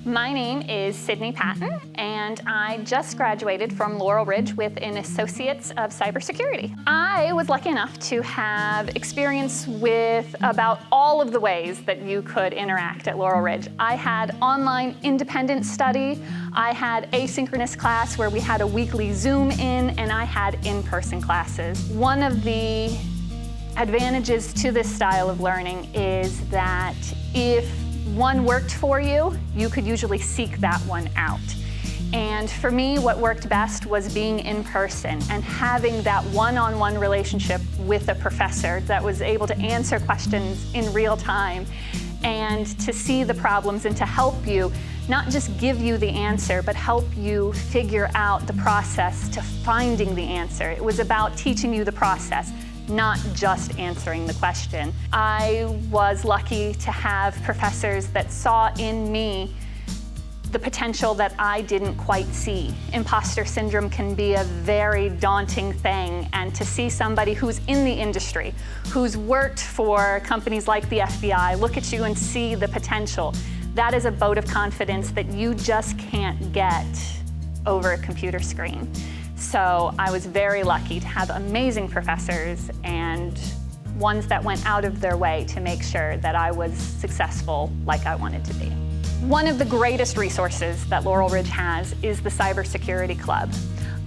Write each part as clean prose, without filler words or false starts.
My name is Sydney Patton, and I just graduated from Laurel Ridge with an Associate's of Cybersecurity. I was lucky enough to have experience with about all of the ways that you could interact at Laurel Ridge. I had online independent study, I had asynchronous class where we had a weekly Zoom in, and I had in-person classes. One of the advantages to this style of learning is that if one worked for you, you could usually seek that one out. And for me, what worked best was being in person and having that one-on-one relationship with a professor that was able to answer questions in real time and to see the problems and to help you, not just give you the answer, but help you figure out the process to finding the answer. It was about teaching you the process, not just answering the question. I was lucky to have professors that saw in me the potential that I didn't quite see. Imposter syndrome can be a very daunting thing, and to see somebody who's in the industry, who's worked for companies like the FBI, look at you and see the potential, that is a vote of confidence that you just can't get over a computer screen. So I was very lucky to have amazing professors and ones that went out of their way to make sure that I was successful like I wanted to be. One of the greatest resources that Laurel Ridge has is the Cybersecurity Club.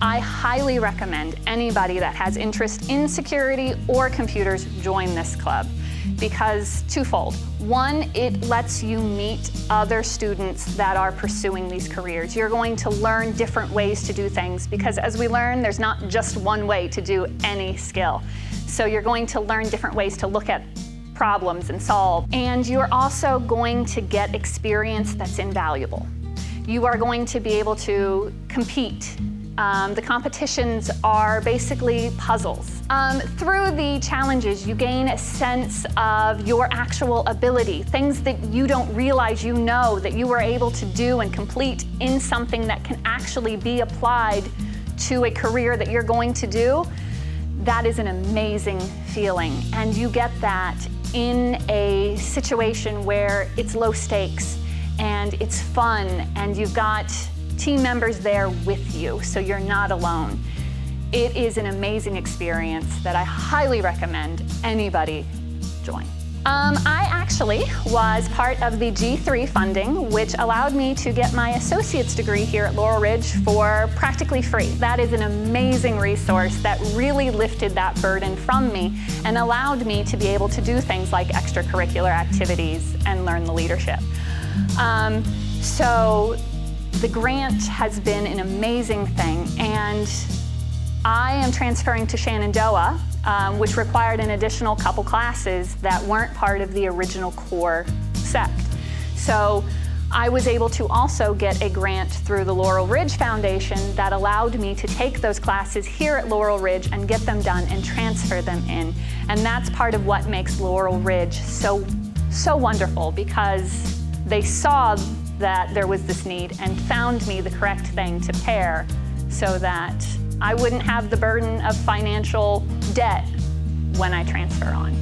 I highly recommend anybody that has interest in security or computers join this club because twofold. One, it lets you meet other students that are pursuing these careers. You're going to learn different ways to do things because as we learn, there's not just one way to do any skill. So you're going to learn different ways to look at problems and solve. And you're also going to get experience that's invaluable. You are going to be able to compete. The competitions are basically puzzles. Through the challenges, you gain a sense of your actual ability, things that you don't realize you know that you were able to do and complete in something that can actually be applied to a career that you're going to do. That is an amazing feeling, and you get that in a situation where it's low stakes and it's fun and you've got team members there with you, so you're not alone. It is an amazing experience that I highly recommend anybody join. I actually was part of the G3 funding, which allowed me to get my associate's degree here at Laurel Ridge for practically free. That is an amazing resource that really lifted that burden from me and allowed me to be able to do things like extracurricular activities and learn the leadership. So the grant has been an amazing thing, and I am transferring to Shenandoah, which required an additional couple classes that weren't part of the original core sect. So I was able to also get a grant through the Laurel Ridge Foundation that allowed me to take those classes here at Laurel Ridge and get them done and transfer them in. And that's part of what makes Laurel Ridge so wonderful, because they saw that there was this need and found me the correct thing to pair so that I wouldn't have the burden of financial debt when I transfer on.